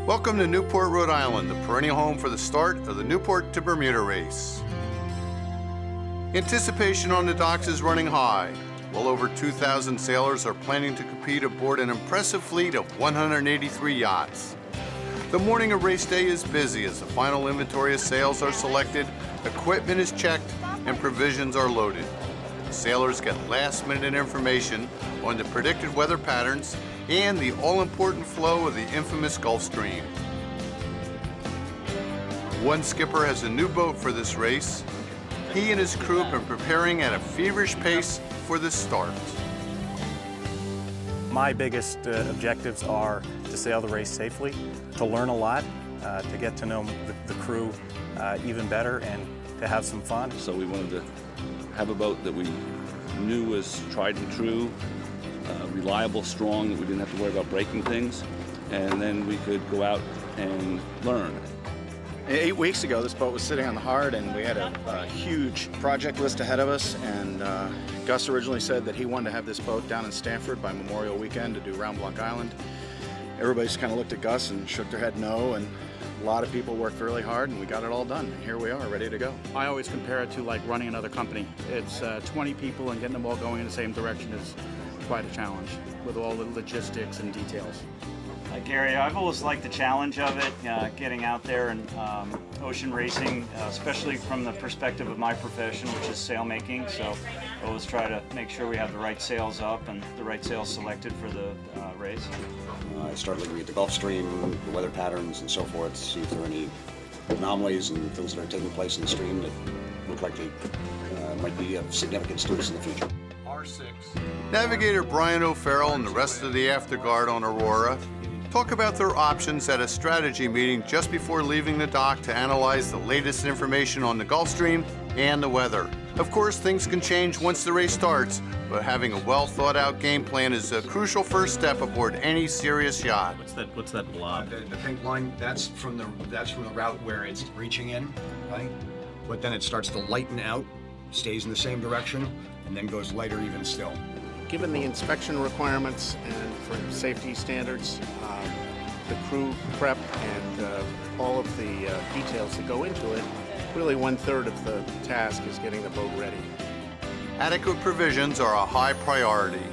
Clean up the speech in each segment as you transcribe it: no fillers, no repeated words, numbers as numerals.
Welcome to Newport, Rhode Island, the perennial home for the start of the Newport to Bermuda race. Anticipation on the docks is running high. Well over 2,000 sailors are planning to compete aboard an impressive fleet of 183 yachts. The morning of race day is busy as the final inventory of sails are selected, equipment is checked, and provisions are loaded. Sailors get last-minute information on the predicted weather patterns and the all-important flow of the infamous Gulf Stream. One skipper has a new boat for this race. He and his crew have been preparing at a feverish pace for this start. My biggest objectives are to sail the race safely, to learn a lot, to get to know the crew even better, and to have some fun. So we wanted to have a boat that we knew was tried and true, reliable, strong, that we didn't have to worry about breaking things, and then we could go out and learn. 8 weeks ago, this boat was sitting on the hard, and we had a huge project list ahead of us, and Gus originally said that he wanted to have this boat down in Stanford by Memorial Weekend to do Round Block Island. Everybody just kind of looked at Gus and shook their head no, and a lot of people worked really hard, and we got it all done, and here we are, ready to go. I always compare it to like running another company. It's 20 people, and getting them all going in the same direction is quite a challenge with all the logistics and details. Gary, I've always liked the challenge of it, getting out there and ocean racing, especially from the perspective of my profession, which is sailmaking. So I always try to make sure we have the right sails up and the right sails selected for the race. I started looking at the Gulf Stream, the weather patterns and so forth, to see if there are any anomalies and things that are taking place in the stream that look like they might be of significance to us in the future. R6. Navigator Brian O'Farrell and the rest of the afterguard on Aurora talk about their options at a strategy meeting just before leaving the dock to analyze the latest information on the Gulf Stream and the weather. Of course, things can change once the race starts, but having a well-thought-out game plan is a crucial first step aboard any serious yacht. What's that blob? The pink line, that's from the route where it's reaching in, right? But then it starts to lighten out, stays in the same direction, and then goes lighter even still. Given the inspection requirements and for safety standards, the crew prep and all of the details that go into it, really 1/3 of the task is getting the boat ready. Adequate provisions are a high priority.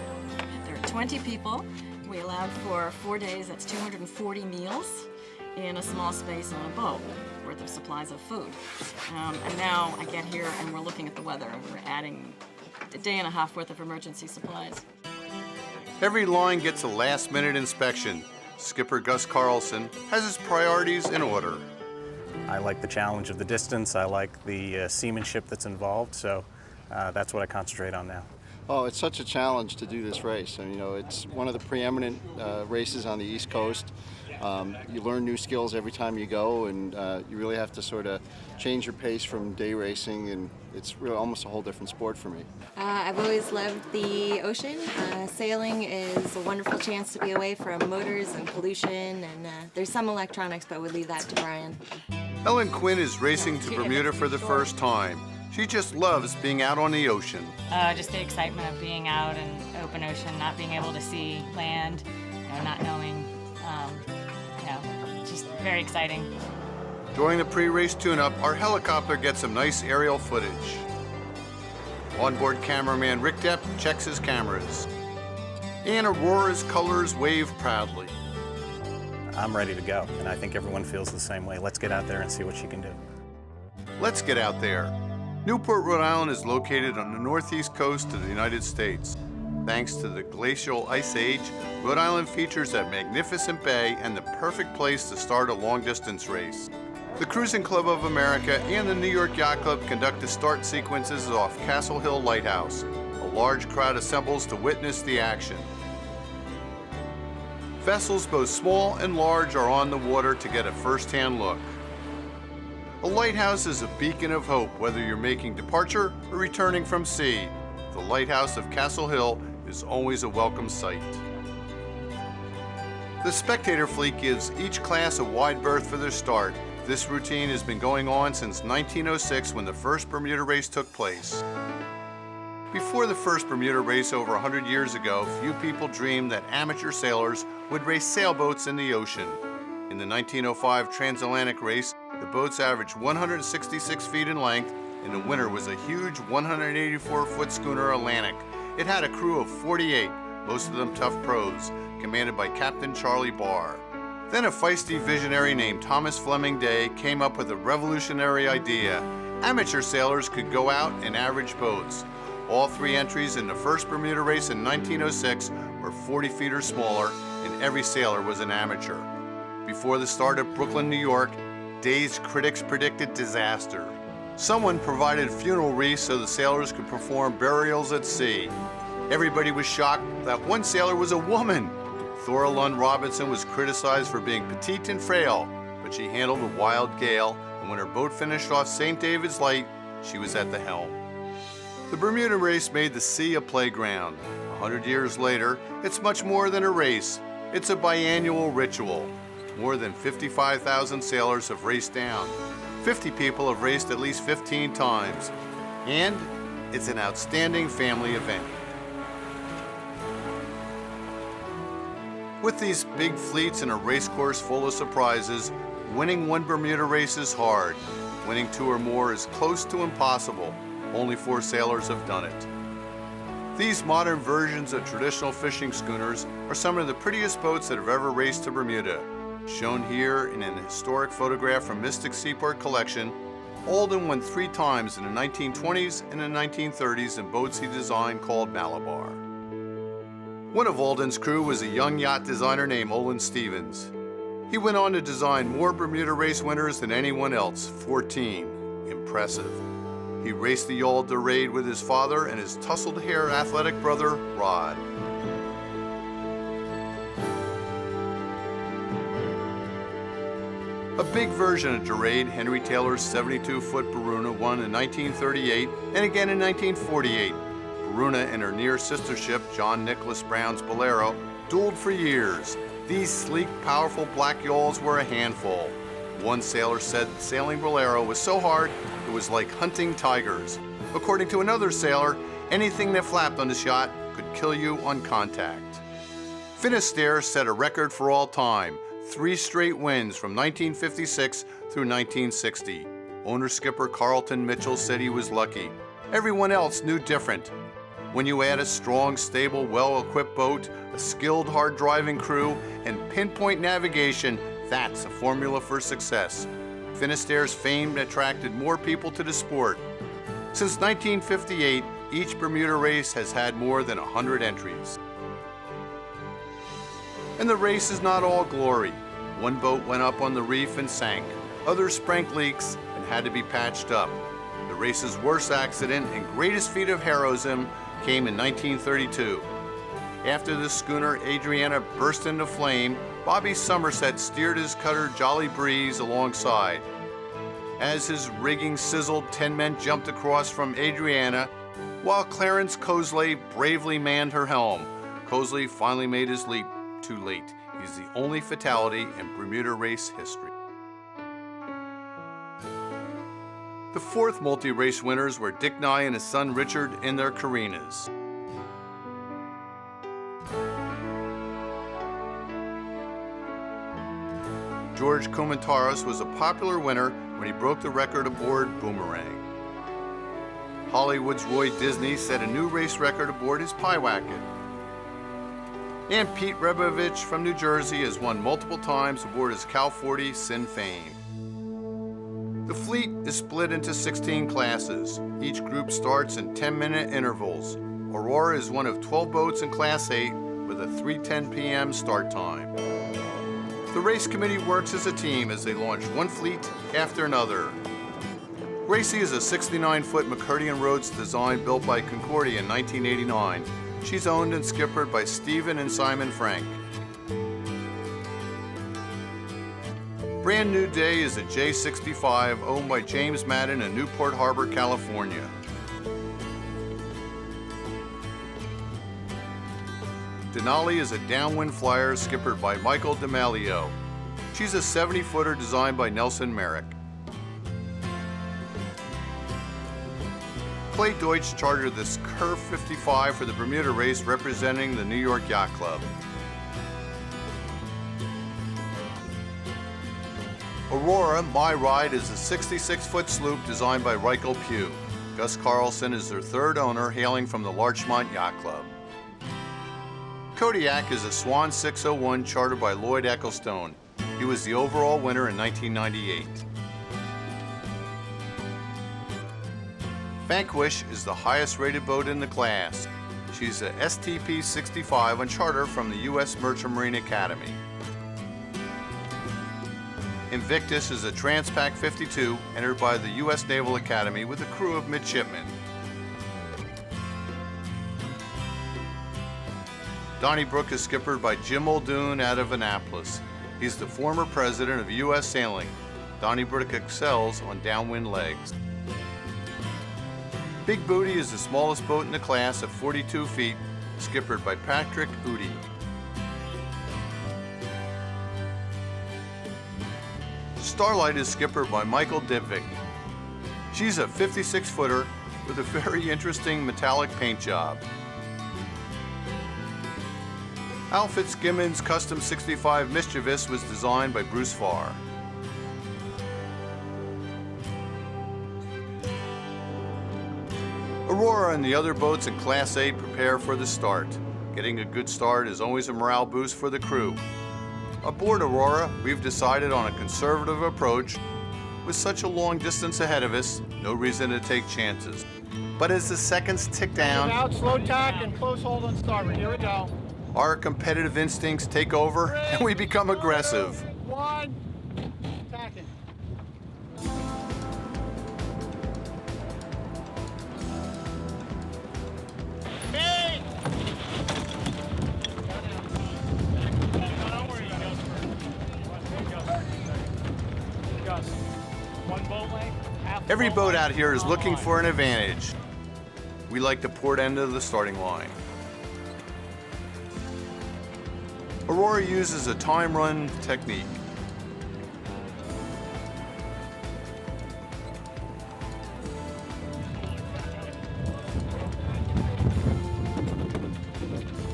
There are 20 people. We allowed for 4 days, that's 240 meals in a small space on a boat worth of supplies of food. And now I get here and we're looking at the weather and we're adding a day and a half worth of emergency supplies. Every line gets a last-minute inspection. Skipper Gus Carlson has his priorities in order. I like the challenge of the distance. I like the seamanship that's involved, so that's what I concentrate on now. Oh, it's such a challenge to do this race. And, you know, it's one of the preeminent races on the East Coast. You learn new skills every time you go, and you really have to sort of change your pace from day racing, and it's really almost a whole different sport for me. I've always loved the ocean. Sailing is a wonderful chance to be away from motors and pollution, and there's some electronics, but we'll leave that to Brian. Ellen Quinn is racing to Bermuda for the first time. She just loves being out on the ocean. Just the excitement of being out in open ocean, not being able to see land, not knowing, just very exciting. During the pre-race tune-up, our helicopter gets some nice aerial footage. Onboard cameraman Rick Depp checks his cameras. And Aurora's colors wave proudly. I'm ready to go, and I think everyone feels the same way. Let's get out there and see what she can do. Let's get out there. Newport, Rhode Island is located on the northeast coast of the United States. Thanks to the glacial ice age, Rhode Island features a magnificent bay and the perfect place to start a long-distance race. The Cruising Club of America and the New York Yacht Club conduct the start sequences off Castle Hill Lighthouse. A large crowd assembles to witness the action. Vessels both small and large are on the water to get a first-hand look. A lighthouse is a beacon of hope, whether you're making departure or returning from sea. The lighthouse of Castle Hill is always a welcome sight. The spectator fleet gives each class a wide berth for their start. This routine has been going on since 1906 when the first Bermuda race took place. Before the first Bermuda race over 100 years ago, few people dreamed that amateur sailors would race sailboats in the ocean. In the 1905 transatlantic race, the boats averaged 166 feet in length, and the winner was a huge 184-foot schooner Atlantic. It had a crew of 48, most of them tough pros, commanded by Captain Charlie Barr. Then a feisty visionary named Thomas Fleming Day came up with a revolutionary idea. Amateur sailors could go out and average boats. All 3 entries in the first Bermuda race in 1906 were 40 feet or smaller, and every sailor was an amateur. Before the start of Brooklyn, New York, Day's critics predicted disaster. Someone provided funeral wreaths so the sailors could perform burials at sea. Everybody was shocked that one sailor was a woman. Thora Lund Robinson was criticized for being petite and frail, but she handled a wild gale, and when her boat finished off St. David's Light, she was at the helm. The Bermuda race made the sea a playground. 100 years later, it's much more than a race. It's a biannual ritual. More than 55,000 sailors have raced down. 50 people have raced at least 15 times. And it's an outstanding family event. With these big fleets and a race course full of surprises, winning one Bermuda race is hard. Winning 2 or more is close to impossible. Only 4 sailors have done it. These modern versions of traditional fishing schooners are some of the prettiest boats that have ever raced to Bermuda. Shown here in an historic photograph from Mystic Seaport Collection, Alden won 3 times in the 1920s and the 1930s in boats he designed called Malabar. One of Alden's crew was a young yacht designer named Olin Stevens. He went on to design more Bermuda race winners than anyone else, 14. Impressive. He raced the yawl Dorade with his father and his tousled-hair athletic brother, Rod. A big version of Dorade, Henry Taylor's 72-foot Bermuda, won in 1938 and again in 1948. Bermuda and her near sister ship, John Nicholas Brown's Bolero, dueled for years. These sleek, powerful black yawls were a handful. One sailor said sailing Bolero was so hard it was like hunting tigers. According to another sailor, anything that flapped on this yacht could kill you on contact. Finisterre set a record for all time, 3 straight wins from 1956 through 1960. Owner-skipper Carlton Mitchell said he was lucky. Everyone else knew different. When you add a strong, stable, well-equipped boat, a skilled, hard-driving crew, and pinpoint navigation, that's a formula for success. Finisterre's fame attracted more people to the sport. Since 1958, each Bermuda race has had more than 100 entries. And the race is not all glory. One boat went up on the reef and sank. Others sprang leaks and had to be patched up. The race's worst accident and greatest feat of heroism came in 1932. After the schooner Adriana burst into flame, Bobby Somerset steered his cutter Jolly Breeze alongside. As his rigging sizzled, 10 men jumped across from Adriana, while Clarence Cosley bravely manned her helm. Cosley finally made his leap too late. He's the only fatality in Bermuda race history. The 4th multi-race winners were Dick Nye and his son Richard in their Carinas. George Koumentaros was a popular winner when he broke the record aboard Boomerang. Hollywood's Roy Disney set a new race record aboard his Pyewacket. And Pete Rebovich from New Jersey has won multiple times aboard his Cal 40 Sinn Féin. The fleet is split into 16 classes. Each group starts in 10-minute intervals. Aurora is one of 12 boats in Class 8 with a 3:10 p.m. start time. The race committee works as a team as they launch one fleet after another. GRACIE is a 69-foot McCurdy & Rhodes design built by Concordia in 1989. She's owned and skippered by Stephen and Simon Frank. Brand New Day is a J65 owned by James Madden in Newport Harbor, California. Denali is a downwind flyer skippered by Michael DeMalio. She's a 70-footer designed by Nelson Merrick. Clay Deutsch chartered this Curve 55 for the Bermuda race representing the New York Yacht Club. Aurora, My Ride, is a 66-foot sloop designed by Reichel Pugh. Gus Carlson is their third owner, hailing from the Larchmont Yacht Club. Kodiak is a Swan 601 chartered by Lloyd Ecclestone. He was the overall winner in 1998. Vanquish is the highest rated boat in the class. She's a STP 65 on charter from the U.S. Merchant Marine Academy. Invictus is a Transpac 52 entered by the U.S. Naval Academy with a crew of midshipmen. Donnybrook is skippered by Jim Muldoon out of Annapolis. He's the former president of U.S. Sailing. Donnybrook excels on downwind legs. Big Booty is the smallest boat in the class at 42 feet, skippered by Patrick Udi. Starlight is skippered by Michael Dibvik. She's a 56-footer with a very interesting metallic paint job. Al Fitzgibbon's Custom 65 Mischievous was designed by Bruce Farr. Aurora and the other boats in Class 8 prepare for the start. Getting a good start is always a morale boost for the crew. Aboard Aurora, we've decided on a conservative approach. With such a long distance ahead of us, no reason to take chances. But as the seconds tick down, out, slow tack and close hold on starboard. Here we go. our competitive instincts take over and we become aggressive. 1, tacking. Every boat out here is looking for an advantage. We like the port end of the starting line. Aurora uses a time run technique.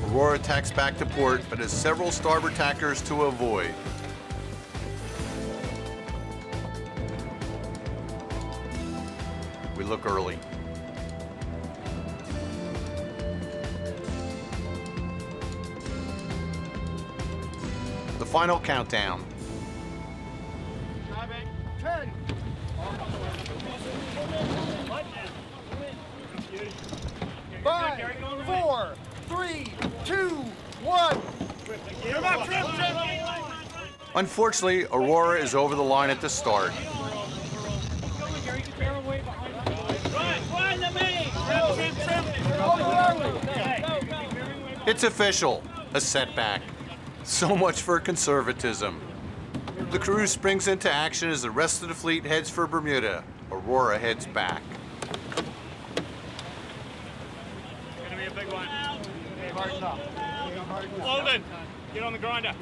Aurora tacks back to port, but has several starboard tackers to avoid. We look early. The final countdown. 10. 5, 4, 3, 2, 1. Unfortunately, Aurora is over the line at the start. It's official, a setback. So much for conservatism. The crew springs into action as the rest of the fleet heads for Bermuda. Aurora heads back. Gonna be a big one. Hey, harden up. Alden, get on the grinder.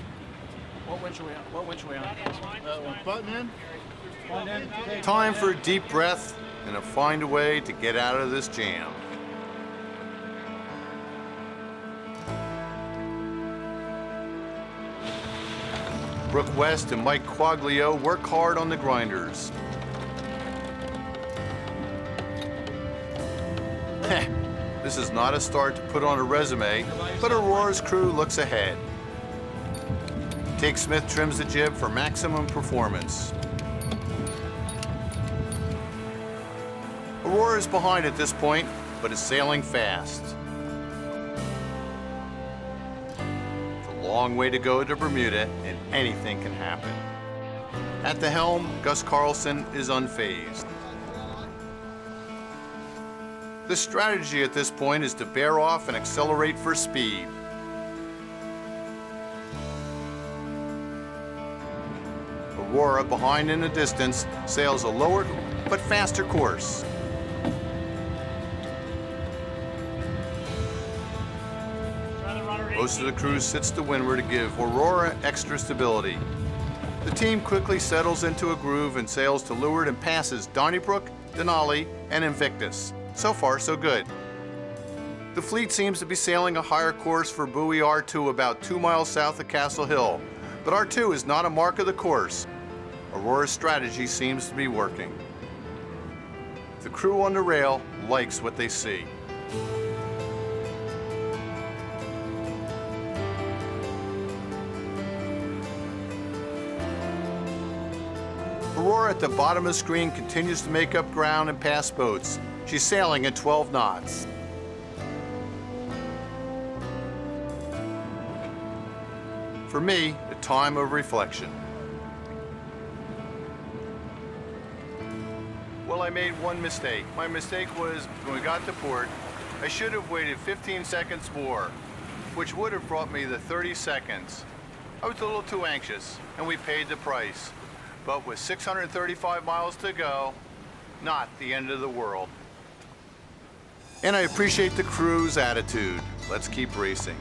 What winch are we on? What winch are we on? Button in. Button in. Time for a deep breath and to find a way to get out of this jam. Brooke West and Mike Quaglio work hard on the grinders. This is not a start to put on a resume, but Aurora's crew looks ahead. Take Smith trims the jib for maximum performance. Aurora is behind at this point, but is sailing fast. Long way to go to Bermuda, and anything can happen. At the helm, Gus Carlson is unfazed. The strategy at this point is to bear off and accelerate for speed. Aurora, behind in the distance, sails a lower but faster course. Most of the crew sits to windward to give Aurora extra stability. The team quickly settles into a groove and sails to leeward and passes Donnybrook, Denali, and Invictus. So far, so good. The fleet seems to be sailing a higher course for buoy R2 about 2 miles south of Castle Hill, but R2 is not a mark of the course. Aurora's strategy seems to be working. The crew on the rail likes what they see. Aurora at the bottom of the screen continues to make up ground and pass boats. She's sailing at 12 knots. For me, a time of reflection. Well, I made one mistake. My mistake was when we got to port, I should have waited 15 seconds more, which would have brought me the 30 seconds. I was a little too anxious, and we paid the price. But with 635 miles to go, not the end of the world. And I appreciate the crew's attitude. Let's keep racing.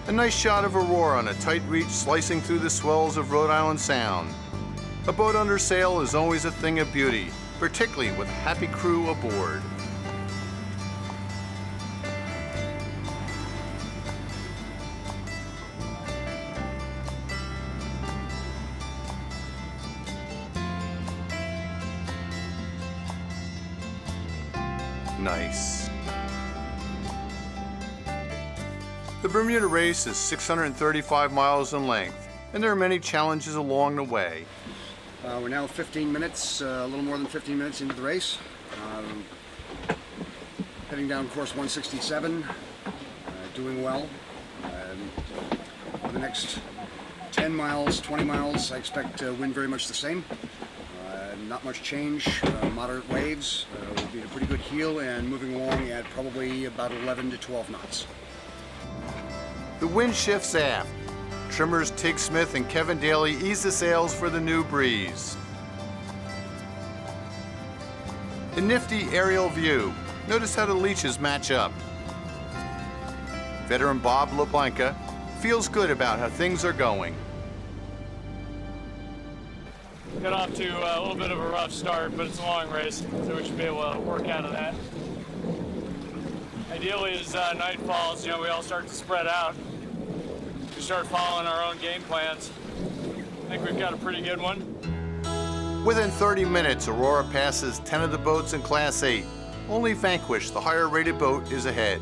A nice shot of Aurora on a tight reach slicing through the swells of Rhode Island Sound. A boat under sail is always a thing of beauty, particularly with a happy crew aboard. Nice. The Bermuda race is 635 miles in length, and there are many challenges along the way. We're now 15 minutes, a little more than 15 minutes into the race. Heading down course 167, doing well. For the next 10 miles, 20 miles, I expect to win very much the same. Not much change, moderate waves. We'll be at a pretty good heel and moving along at probably about 11 to 12 knots. The wind shifts aft. Trimmers Tig Smith and Kevin Daly ease the sails for the new breeze. A nifty aerial view. Notice how the leeches match up. Veteran Bob LeBlanca feels good about how things are going. Got off to a little bit of a rough start, but it's a long race, so we should be able to work out of that. Ideally, as night falls, we all start to spread out. We start following our own game plans. I think we've got a pretty good one. Within 30 minutes, Aurora passes 10 of the boats in Class 8. Only Vanquish, the higher-rated boat, is ahead.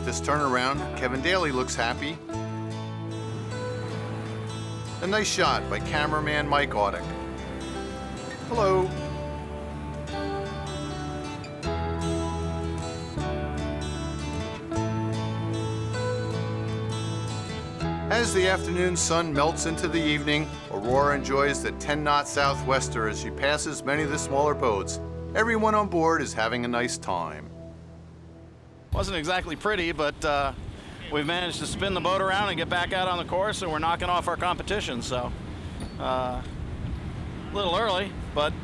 This turnaround, Kevin Daly looks happy. A nice shot by cameraman Mike Audick. Hello. As the afternoon sun melts into the evening, Aurora enjoys the 10-knot southwester as she passes many of the smaller boats. Everyone on board is having a nice time. Wasn't exactly pretty, but we've managed to spin the boat around and get back out on the course, and we're knocking off our competition. So a little early, but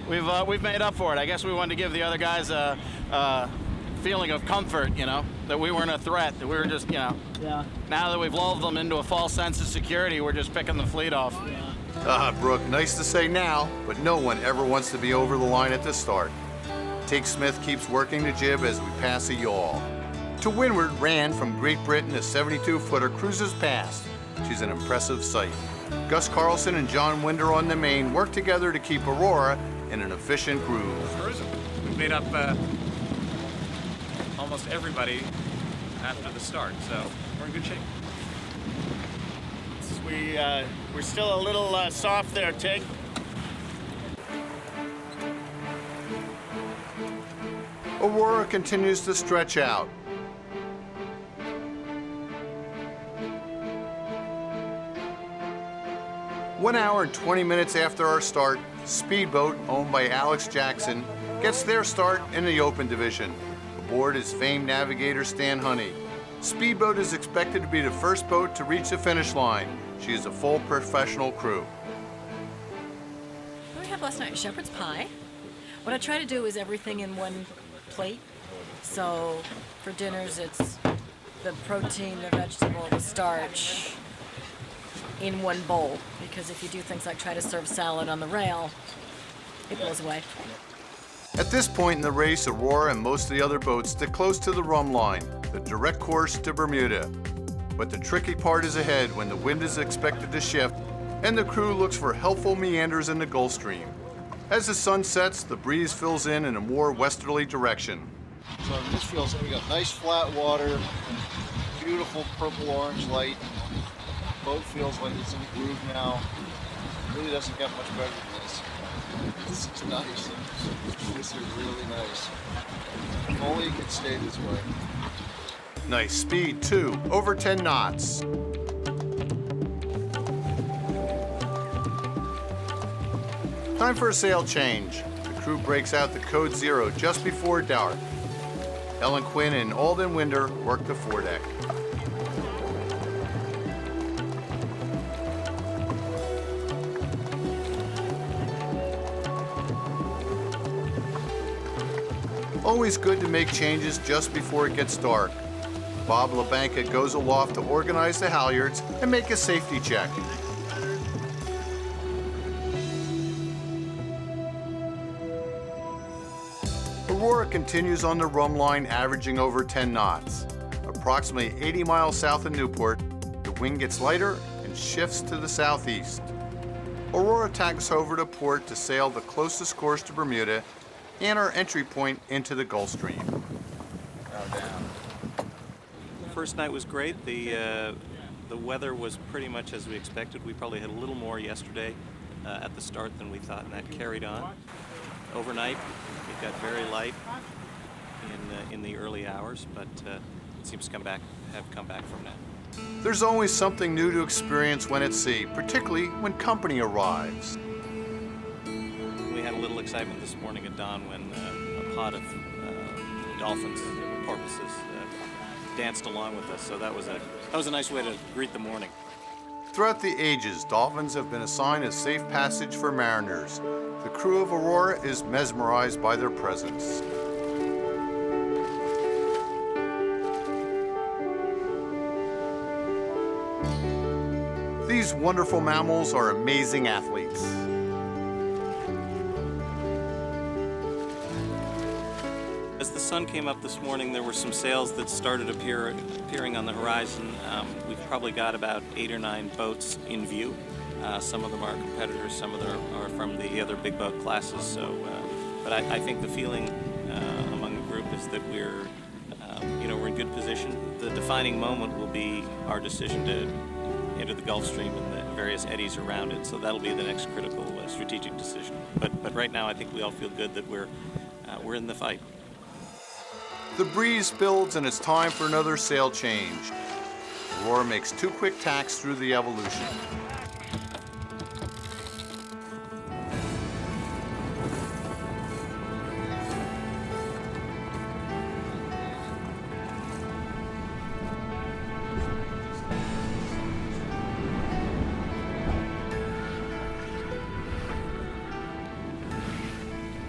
we've made up for it. I guess we wanted to give the other guys a feeling of comfort, that we weren't a threat, that we were just, Yeah. Now that we've lulled them into a false sense of security, we're just picking the fleet off. Brooke, nice to say now, but no one ever wants to be over the line at the start. Tig Smith keeps working the jib as we pass a yawl. To windward, Rand from Great Britain, a 72-footer, cruises past. She's an impressive sight. Gus Carlson and John Winder on the main work together to keep Aurora in an efficient groove. We've made up almost everybody after the start, so we're in good shape. We're still a little soft there, Tig. Aurora continues to stretch out. One hour and 20 minutes after our start, Speedboat, owned by Alex Jackson, gets their start in the open division. Aboard is famed navigator Stan Honey. Speedboat is expected to be the first boat to reach the finish line. She is a full professional crew. What did we have last night? Shepherd's pie. What I try to do is everything in one plate. So for dinners, it's the protein, the vegetable, the starch in one bowl. Because if you do things like try to serve salad on the rail, it goes away. At this point in the race, Aurora and most of the other boats stick close to the rum line, the direct course to Bermuda. But the tricky part is ahead when the wind is expected to shift and the crew looks for helpful meanders in the Gulf Stream. As the sun sets, the breeze fills in a more westerly direction. So this feels like we got nice flat water, beautiful purple-orange light. Boat feels like it's in a groove now. It really doesn't get much better than this. This is nice. This is really nice. If only it could stay this way. Nice speed too, over 10 knots. Time for a sail change. The crew breaks out the code 0 just before dark. Ellen Quinn and Alden Winder work the foredeck. Always good to make changes just before it gets dark. Bob LaBanca goes aloft to organize the halyards and make a safety check. Aurora continues on the rum line, averaging over 10 knots. Approximately 80 miles south of Newport, the wind gets lighter and shifts to the southeast. Aurora tacks over to port to sail the closest course to Bermuda and our entry point into the Gulf Stream. The first night was great. The weather was pretty much as we expected. We probably had a little more yesterday at the start than we thought, and that carried on. Overnight, it got very light in the early hours, but it seems to come back from that. There's always something new to experience when at sea, particularly when company arrives. We had a little excitement this morning at dawn when a pod of dolphins, porpoises, danced along with us. So that was a nice way to greet the morning. Throughout the ages, dolphins have been assigned a safe passage for mariners. The crew of Aurora is mesmerized by their presence. These wonderful mammals are amazing athletes. As the sun came up this morning, there were some sails that started appearing on the horizon. We've probably got about 8 or 9 boats in view. Some of them are competitors, some of them are from the other big boat classes. So, but I think the feeling among the group is that we're in good position. The defining moment will be our decision to enter the Gulf Stream and the various eddies around it. So that'll be the next critical strategic decision. But right now, I think we all feel good that we're in the fight. The breeze builds and it's time for another sail change. Aurora makes 2 quick tacks through the Evolution.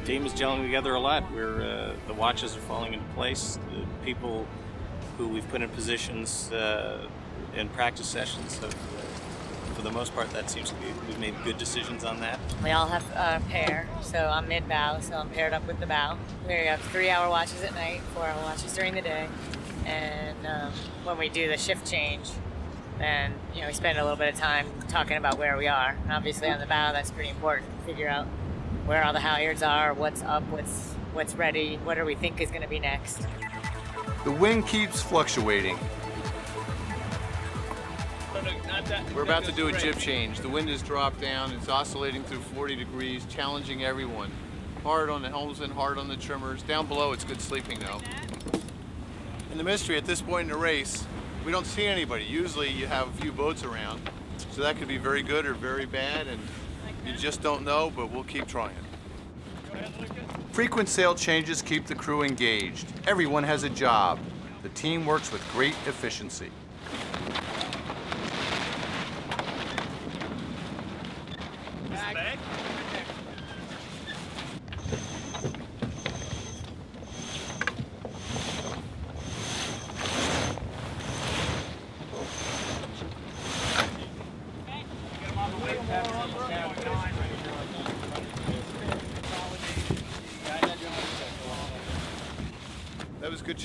The team is gelling together a lot. The watches are falling into place. The people who we've put in positions in practice sessions have, for the most part, that seems to be, we've made good decisions on that. We all have a pair, so I'm mid-bow, so I'm paired up with the bow. We have 3-hour watches at night, 4-hour watches during the day, and when we do the shift change, then we spend a little bit of time talking about where we are. And obviously on the bow, that's pretty important. Figure out where all the halyards are, what's up, what's ready, what do we think is going to be next. The wind keeps fluctuating. We're about to do a jib change. The wind has dropped down. It's oscillating through 40 degrees, challenging everyone. Hard on the helmsman, hard on the trimmers. Down below, it's good sleeping though. And the mystery at this point in the race, we don't see anybody. Usually you have a few boats around, so that could be very good or very bad, and you just don't know, but we'll keep trying. Frequent sail changes keep the crew engaged. Everyone has a job. The team works with great efficiency.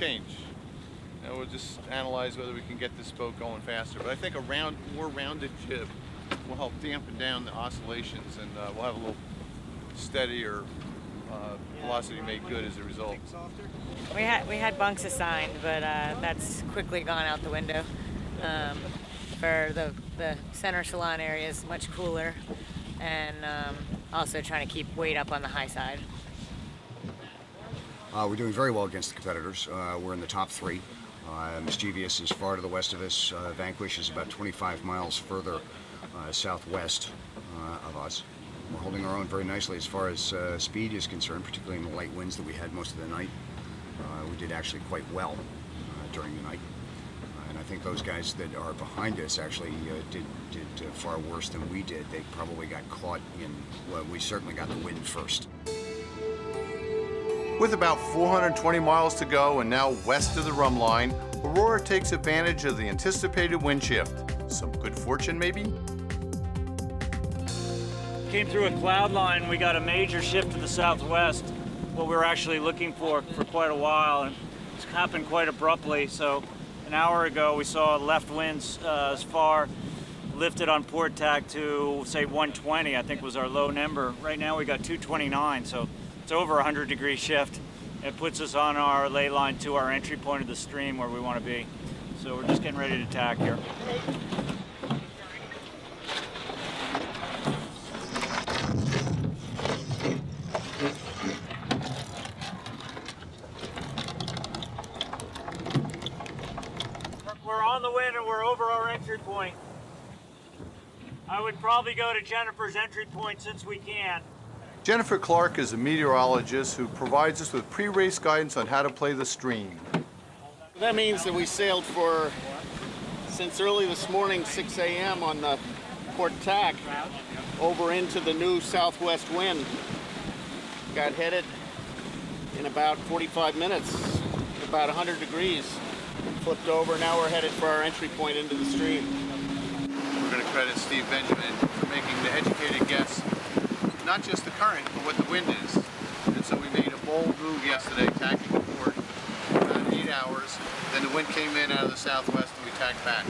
change. And we'll just analyze whether we can get this boat going faster. But I think a more rounded jib will help dampen down the oscillations, and we'll have a little steadier velocity made good as a result. We had bunks assigned, but that's quickly gone out the window. For the center salon area is much cooler, and also trying to keep weight up on the high side. We're doing very well against the competitors. We're in the top 3. Mischievous is far to the west of us. Vanquish is about 25 miles further southwest of us. We're holding our own very nicely as far as speed is concerned, particularly in the light winds that we had most of the night. We did actually quite well during the night. And I think those guys that are behind us actually did far worse than we did. They probably got caught in, well, we certainly got the wind first. With about 420 miles to go and now west of the rum line, Aurora takes advantage of the anticipated wind shift. Some good fortune, maybe? Came through a cloud line, we got a major shift to the southwest, what we were actually looking for quite a while, and it's happened quite abruptly. So an hour ago we saw left winds as far lifted on port tack to say 120, I think was our low number. Right now we got 229, so it's over 100-degree shift. It puts us on our ley line to our entry point of the stream where we want to be. So we're just getting ready to tack here. We're on the wind and we're over our entry point. I would probably go to Jennifer's entry point since we can. Jennifer Clark is a meteorologist who provides us with pre-race guidance on how to play the stream. That means that we sailed since early this morning, 6 a.m. on the port tack, over into the new southwest wind. Got headed in about 45 minutes, about 100 degrees. Flipped over, now we're headed for our entry point into the stream. We're going to credit Steve Benjamin for making the educated guess, not just the current, but what the wind is. And so we made a bold move yesterday, tacking the port for about 8 hours. Then the wind came in out of the southwest and we tacked back.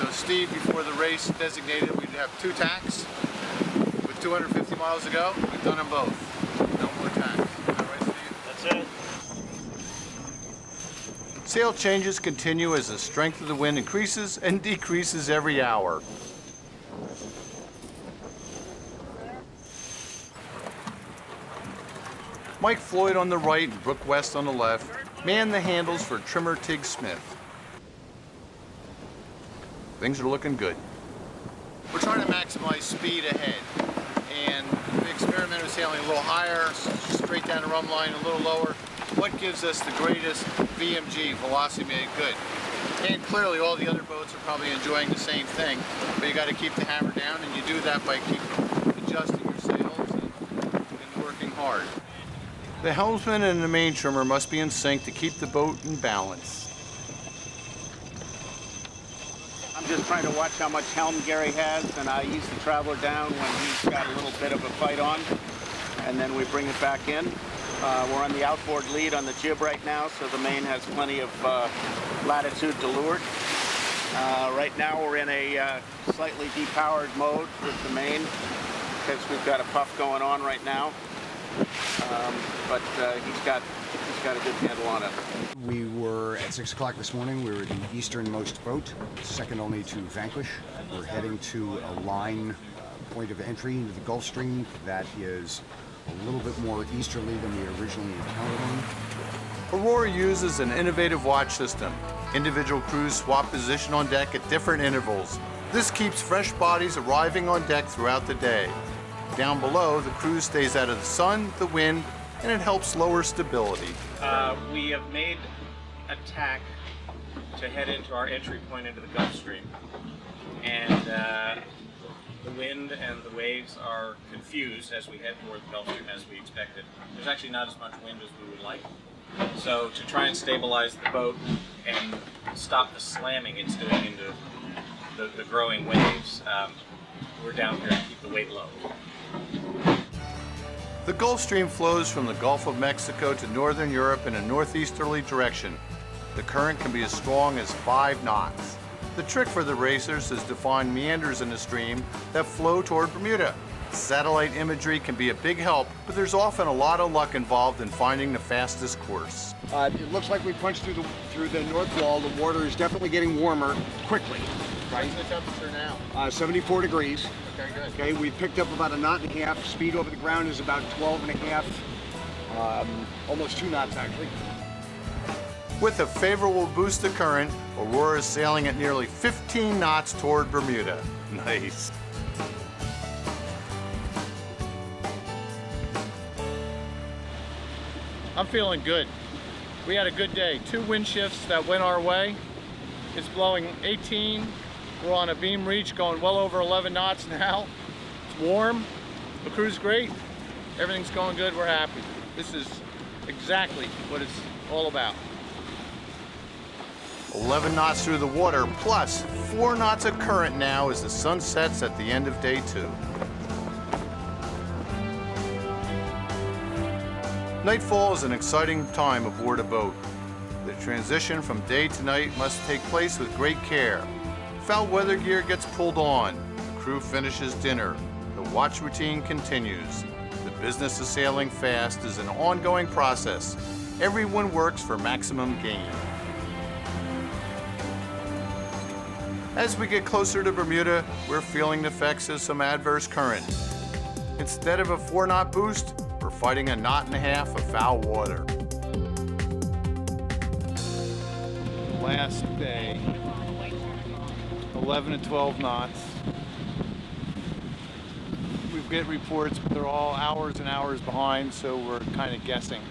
So Steve, before the race, designated we'd have 2 tacks. With 250 miles to go, we've done them both. No more tacks. Is that right, Steve? That's it. Sail changes continue as the strength of the wind increases and decreases every hour. Mike Floyd on the right and Brooke West on the left man the handles for trimmer Tig Smith. Things are looking good. We're trying to maximize speed ahead, and we experimented with sailing a little higher, straight down the rum line, a little lower. What gives us the greatest VMG, velocity made good? And clearly all the other boats are probably enjoying the same thing, but you got to keep the hammer down, and you do that by keep adjusting your sails and working hard. The helmsman and the main trimmer must be in sync to keep the boat in balance. I'm just trying to watch how much helm Gary has, and I use the traveler down when he's got a little bit of a fight on, and then we bring it back in. We're on the outboard lead on the jib right now, so the main has plenty of latitude to leeward. Right now we're in a slightly depowered mode with the main, because we've got a puff going on right now. But he's got a good handle on it. We were at 6 o'clock this morning. We were the easternmost boat, second only to Vanquish. We're heading to a line point of entry into the Gulf Stream that is a little bit more easterly than we originally encountered. Aurora uses an innovative watch system. Individual crews swap position on deck at different intervals. This keeps fresh bodies arriving on deck throughout the day. Down below, the crew stays out of the sun, the wind, and it helps lower stability. We have made a tack to head into our entry point into the Gulf Stream. And the wind and the waves are confused as we head toward the Gulf Stream as we expected. There's actually not as much wind as we would like. So to try and stabilize the boat and stop the slamming it's doing into the growing waves, we're down here to keep the weight low. The Gulf Stream flows from the Gulf of Mexico to northern Europe in a northeasterly direction. The current can be as strong as 5 knots. The trick for the racers is to find meanders in the stream that flow toward Bermuda. Satellite imagery can be a big help, but there's often a lot of luck involved in finding the fastest course. It looks like we punched through the north wall. The water is definitely getting warmer quickly. Right? What's the temperature now? 74 degrees. Okay, good. Okay, we picked up about 1.5 knots. Speed over the ground is about 12.5. Almost 2 knots actually. With a favorable boost of current, Aurora is sailing at nearly 15 knots toward Bermuda. Nice. I'm feeling good. We had a good day. 2 wind shifts that went our way. It's blowing 18. We're on a beam reach going well over 11 knots now. It's warm. The crew's great. Everything's going good. We're happy. This is exactly what it's all about. 11 knots through the water, plus 4 knots of current now as the sun sets at the end of day 2. Nightfall is an exciting time aboard a boat. The transition from day to night must take place with great care. Foul weather gear gets pulled on. The crew finishes dinner. The watch routine continues. The business of sailing fast is an ongoing process. Everyone works for maximum gain. As we get closer to Bermuda, we're feeling the effects of some adverse current. Instead of a 4-knot boost, we're fighting 1.5 knots of foul water. Last day, 11 and 12 knots. We get reports, but they're all hours and hours behind, so we're kind of guessing.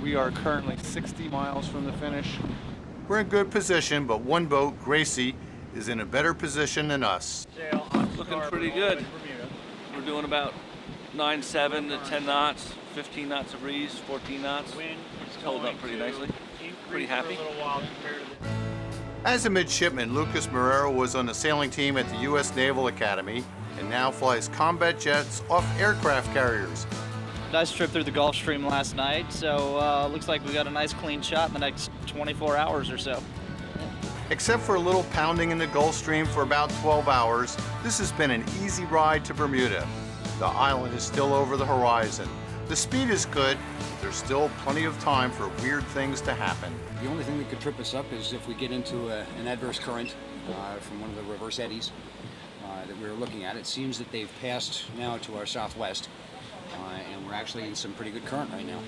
We are currently 60 miles from the finish. We're in good position, but one boat, GRACIE, is in a better position than us. Looking pretty good. We're doing about 9.7 to 10 knots, 15 knots of breeze, 14 knots. It's holding up pretty nicely. Pretty happy. As a midshipman, Lucas Marrero was on the sailing team at the U.S. Naval Academy and now flies combat jets off aircraft carriers. Nice trip through the Gulf Stream last night, so looks like we got a nice clean shot in the next 24 hours or so. Except for a little pounding in the Gulf Stream for about 12 hours, this has been an easy ride to Bermuda. The island is still over the horizon. The speed is good, but there's still plenty of time for weird things to happen. The only thing that could trip us up is if we get into an adverse current from one of the reverse eddies that we were looking at. It seems that they've passed now to our southwest, and we're actually in some pretty good current right now.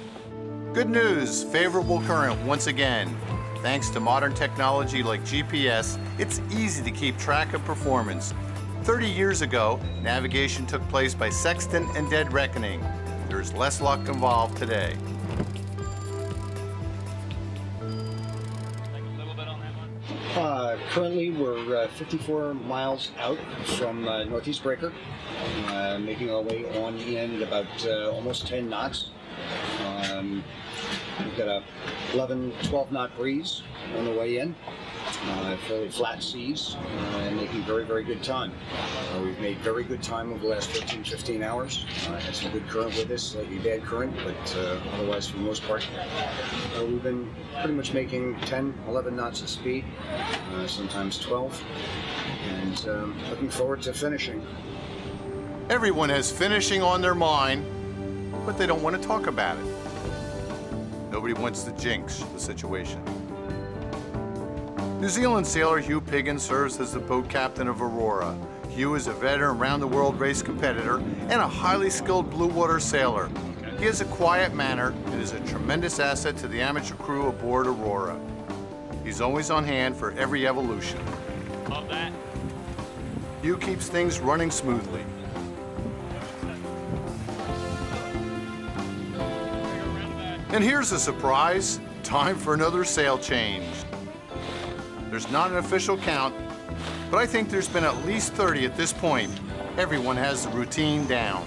Good news, favorable current once again. Thanks to modern technology like GPS, it's easy to keep track of performance. 30 years ago, navigation took place by sextant and dead reckoning. There's less luck involved today. Currently, we're 54 miles out from Northeast Breaker, making our way on in at about almost 10 knots. We've got a 11, 12 knot breeze on the way in, fairly flat seas, and making very, very good time. We've made very good time over the last 14, 15 hours. Had some good current with us, slightly bad current, but otherwise, for the most part, we've been pretty much making 10, 11 knots of speed, sometimes 12, and looking forward to finishing. Everyone has finishing on their mind, but they don't want to talk about it. Nobody wants to jinx the situation. New Zealand sailor Hugh Piggin serves as the boat captain of Aurora. Hugh is a veteran round-the-world race competitor and a highly skilled blue water sailor. He has a quiet manner and is a tremendous asset to the amateur crew aboard Aurora. He's always on hand for every evolution. Love that. Hugh keeps things running smoothly. And here's a surprise. Time for another sail change. There's not an official count, but I think there's been at least 30 at this point. Everyone has the routine down.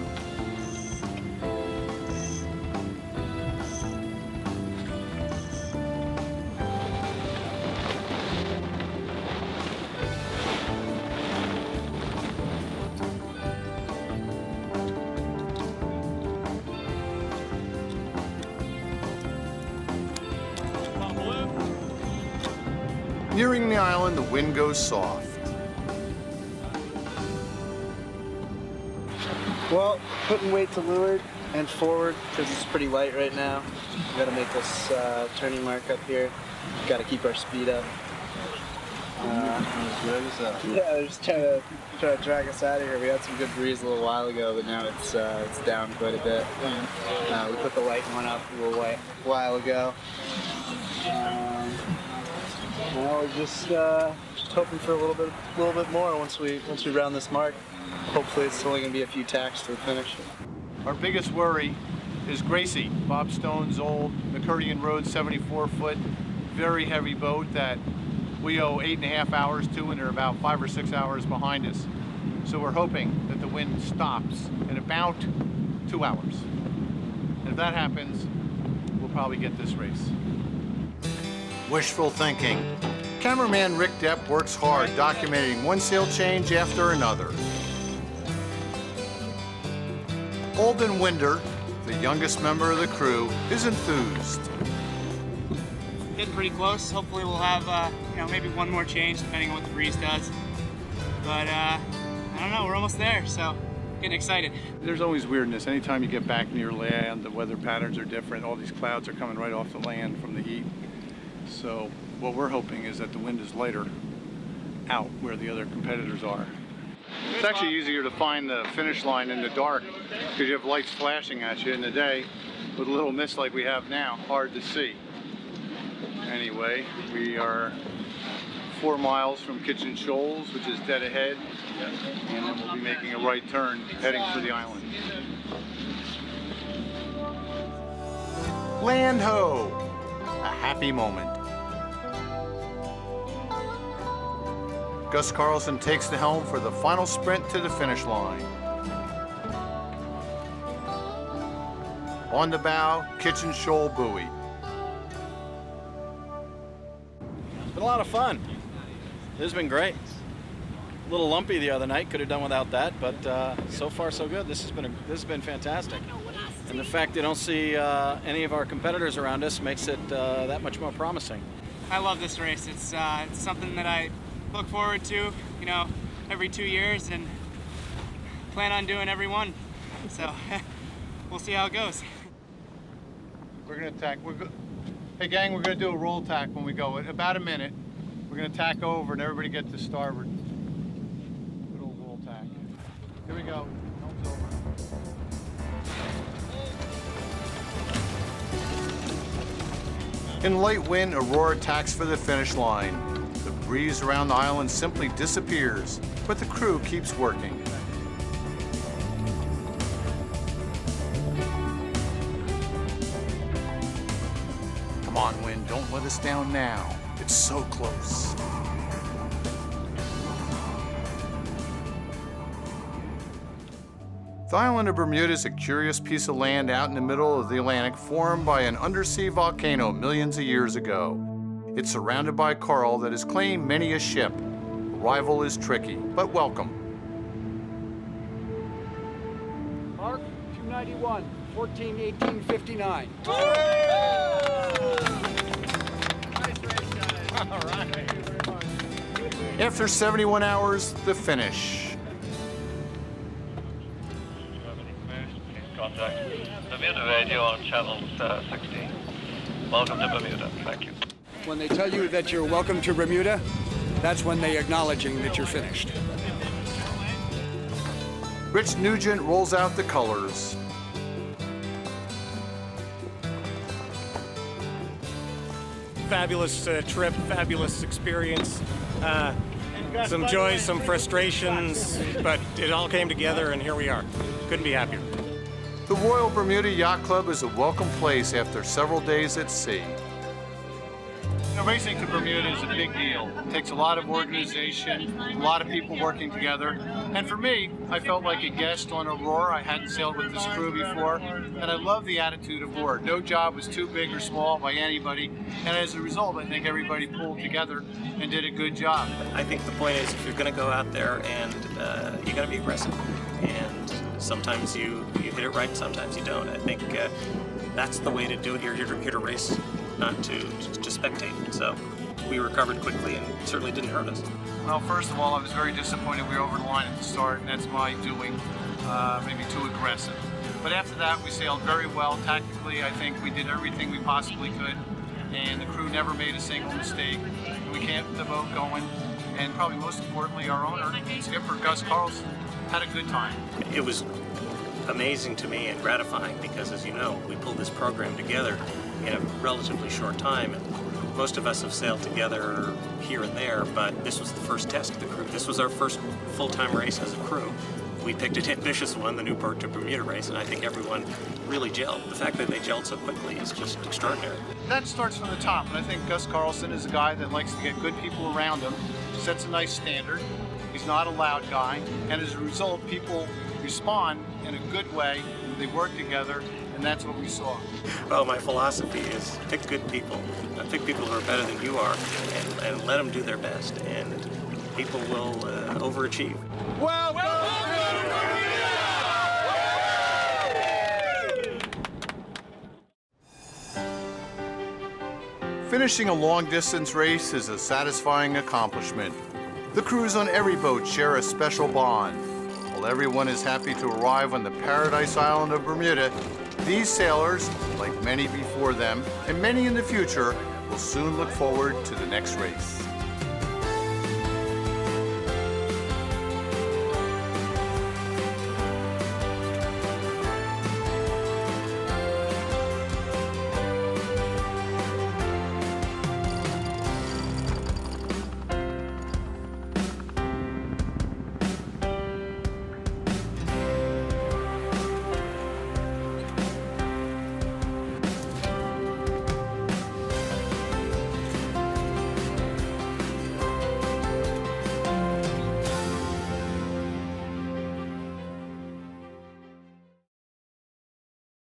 Nearing the island, the wind goes soft. Well, putting weight to leeward and forward because it's pretty light right now. We got to make this turning mark up here. Got to keep our speed up. Yeah, they're just trying to drag us out of here. We had some good breeze a little while ago, but now it's down quite a bit. We put the light one up a little while ago. Well, we're just hoping for a little bit more once we round this mark. Hopefully, it's only going to be a few tacks to the finish. Our biggest worry is GRACIE, Bob Stone's old McCurdian Road 74-foot, very heavy boat that we owe 8.5 hours to, and they're about 5 or 6 hours behind us. So we're hoping that the wind stops in about 2 hours. And if that happens, we'll probably get this race. Wishful thinking. Cameraman Rick Depp works hard documenting one sail change after another. Alden Winder, the youngest member of the crew, is enthused. Getting pretty close. Hopefully we'll have, maybe one more change depending on what the breeze does. But I don't know, we're almost there, so getting excited. There's always weirdness. Anytime you get back near land, the weather patterns are different. All these clouds are coming right off the land from the heat. So what we're hoping is that the wind is lighter out where the other competitors are. It's actually easier to find the finish line in the dark because you have lights flashing at you in the day. With a little mist like we have now, hard to see. Anyway, we are 4 miles from Kitchen Shoals, which is dead ahead, and then we'll be making a right turn heading for the island. Land ho! A happy moment. Gus Carlson takes the helm for the final sprint to the finish line. On the bow, Kitchen Shoal buoy. It's been a lot of fun. This has been great. A little lumpy the other night, could have done without that, but so far so good. This has been fantastic. And the fact they don't see any of our competitors around us makes it that much more promising. I love this race. It's something that I look forward to, every 2 years, and plan on doing every one. So we'll see how it goes. We're gonna tack. Hey gang, we're gonna do a roll tack when we go. In about a minute, we're gonna tack over and everybody get to starboard. Good old roll tack. Here we go. Helm's over. In light wind, Aurora tacks for the finish line. The breeze around the island simply disappears, but the crew keeps working. Come on, wind, don't let us down now. It's so close. The island of Bermuda is a curious piece of land out in the middle of the Atlantic formed by an undersea volcano millions of years ago. It's surrounded by coral that has claimed many a ship. Arrival is tricky, but welcome. Mark 291, 14/18/59. All right. After 71 hours, the finish. Contact Bermuda Radio on channel 16. Welcome to Bermuda. Thank you. When they tell you that you're welcome to Bermuda, that's when they're acknowledging that you're finished. Rich Nugent rolls out the colors. Fabulous trip, fabulous experience. Some joys, some frustrations, but it all came together and here we are. Couldn't be happier. The Royal Bermuda Yacht Club is a welcome place after several days at sea. Racing to Bermuda is a big deal. It takes a lot of organization, a lot of people working together. And for me, I felt like a guest on Aurora. I hadn't sailed with this crew before, and I love the attitude aboard. No job was too big or small by anybody, and as a result, I think everybody pulled together and did a good job. I think the point is, if you're going to go out there and you got to be aggressive, and sometimes you hit it right, sometimes you don't. I think that's the way to do it. You're here to race, not to spectate. So we recovered quickly and certainly didn't hurt us. Well, first of all, I was very disappointed we were over the line at the start, and that's my doing, maybe too aggressive. But after that, we sailed very well. Tactically, I think we did everything we possibly could, and the crew never made a single mistake. We kept the boat going, and probably most importantly, our owner, skipper Gus Carlson, had a good time. It was amazing to me and gratifying because, as you know, we pulled this program together in a relatively short time. And most of us have sailed together here and there, but this was the first test of the crew. This was our first full-time race as a crew. We picked an ambitious one, the Newport to Bermuda race, and I think everyone really gelled. The fact that they gelled so quickly is just extraordinary. That starts from the top, and I think Gus Carlson is a guy that likes to get good people around him, sets a nice standard. He's not a loud guy, and as a result, people respond in a good way. They work together, and that's what we saw. Well, my philosophy is pick good people. Pick people who are better than you are, and let them do their best, and people will overachieve. Finishing a long-distance race is a satisfying accomplishment. The crews on every boat share a special bond. While everyone is happy to arrive on the paradise island of Bermuda, these sailors, like many before them and many in the future, will soon look forward to the next race.